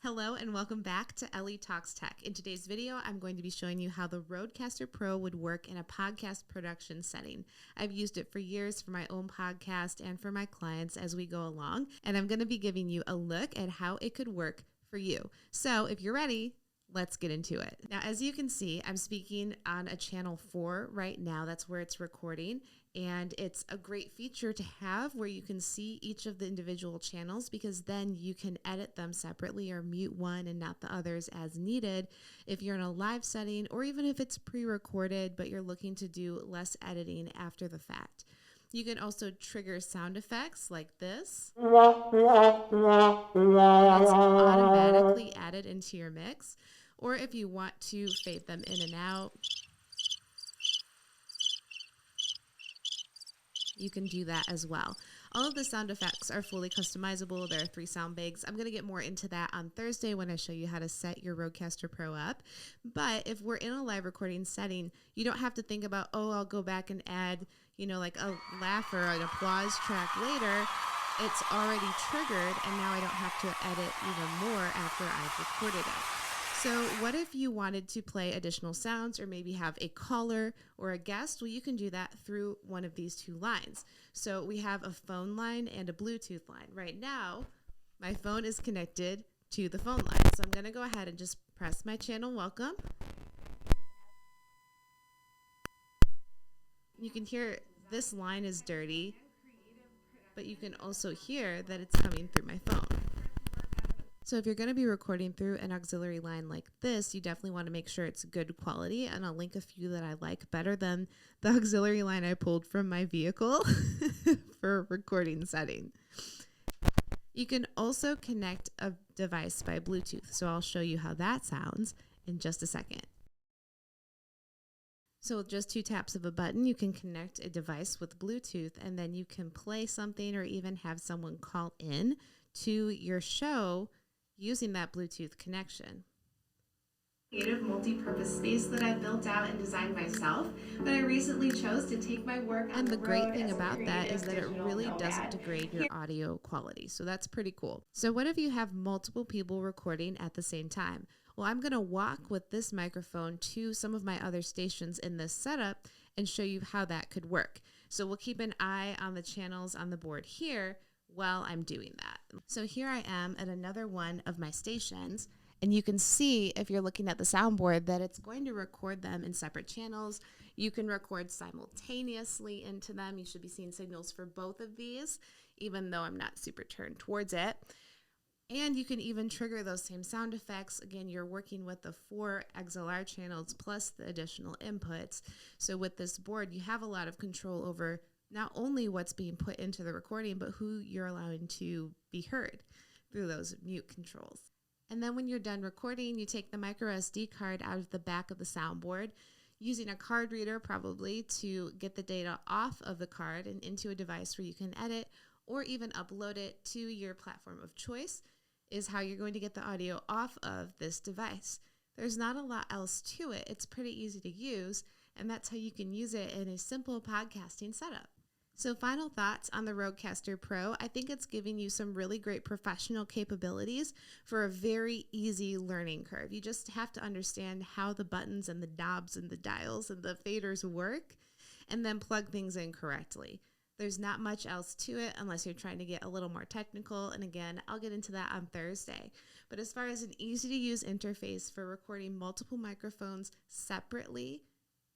Hello and welcome back to Ellie Talks Tech. In today's video, I'm going to be showing you how the Rodecaster Pro would work in a podcast production setting. I've used it for years for my own podcast and for my clients as we go along, and I'm going to be giving you a look at how it could work for you. So if you're ready, let's get into it. Now, as you can see, I'm speaking on a channel 4 right now. That's where it's recording. And it's a great feature to have where you can see each of the individual channels, because then you can edit them separately or mute one and not the others as needed if you're in a live setting, or even if it's pre-recorded but you're looking to do less editing after the fact. You can also trigger sound effects like this. And it's automatically added into your mix. Or if you want to fade them in and out, you can do that as well. All of the sound effects are fully customizable. There are 3 sound bags. I'm going to get more into that on Thursday when I show you how to set your Rodecaster Pro up. But if we're in a live recording setting, you don't have to think about, oh, I'll go back and add, like a laugh or an applause track later. It's already triggered, and now I don't have to edit even more after I've recorded it. So what if you wanted to play additional sounds or maybe have a caller or a guest? Well, you can do that through one of these 2 lines. So we have a phone line and a Bluetooth line. Right now, my phone is connected to the phone line. So I'm going to go ahead and just press my channel welcome. You can hear this line is dirty, but you can also hear that it's coming through my phone. So if you're going to be recording through an auxiliary line like this, you definitely want to make sure it's good quality. And I'll link a few that I like better than the auxiliary line I pulled from my vehicle for a recording setting. You can also connect a device by Bluetooth. So I'll show you how that sounds in just a second. So with just 2 taps of a button, you can connect a device with Bluetooth, and then you can play something or even have someone call in to your show using that Bluetooth connection. Creative multi-purpose space that I built out and designed myself, but I recently chose to take my work on the road. And the great thing about that is that it really doesn't degrade your audio quality, so that's pretty cool. So what if you have multiple people recording at the same time? Well, I'm going to walk with this microphone to some of my other stations in this setup and show you how that could work. So we'll keep an eye on the channels on the board here while I'm doing that. So here I am at another one of my stations, and you can see if you're looking at the soundboard that it's going to record them in separate channels. You can record simultaneously into them. You should be seeing signals for both of these, even though I'm not super turned towards it. And you can even trigger those same sound effects. Again, you're working with the 4 XLR channels plus the additional inputs. So with this board, you have a lot of control over not only what's being put into the recording, but who you're allowing to be heard through those mute controls. And then when you're done recording, you take the micro SD card out of the back of the soundboard, using a card reader probably to get the data off of the card and into a device where you can edit or even upload it to your platform of choice is how you're going to get the audio off of this device. There's not a lot else to it. It's pretty easy to use, and that's how you can use it in a simple podcasting setup. So final thoughts on the Rodecaster Pro. I think it's giving you some really great professional capabilities for a very easy learning curve. You just have to understand how the buttons and the knobs and the dials and the faders work, and then plug things in correctly. There's not much else to it unless you're trying to get a little more technical. And again, I'll get into that on Thursday. But as far as an easy to use interface for recording multiple microphones separately,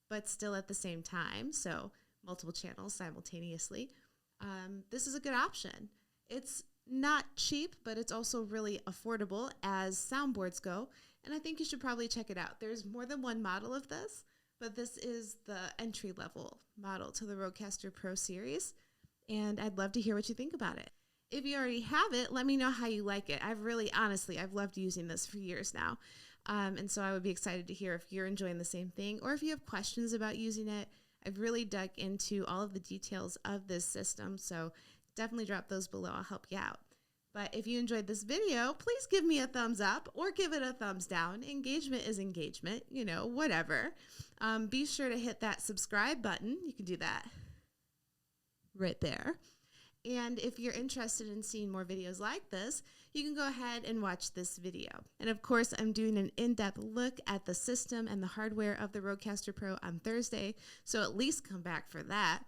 but still at the same time, so multiple channels simultaneously, this is a good option. It's not cheap, but it's also really affordable as soundboards go. And I think you should probably check it out. There's more than one model of this, but this is the entry-level model to the Rodecaster Pro series, and I'd love to hear what you think about it. If you already have it, let me know how you like it. I've loved using this for years now, and so I would be excited to hear if you're enjoying the same thing, or if you have questions about using it. I've really dug into all of the details of this system, so definitely drop those below. I'll help you out. But if you enjoyed this video, please give me a thumbs up or give it a thumbs down. Engagement is engagement, whatever. Be sure to hit that subscribe button. You can do that right there. And if you're interested in seeing more videos like this, you can go ahead and watch this video. And of course, I'm doing an in-depth look at the system and the hardware of the Rodecaster Pro on Thursday, so at least come back for that.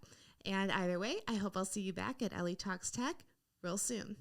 And either way, I hope I'll see you back at Ellie Talks Tech real soon.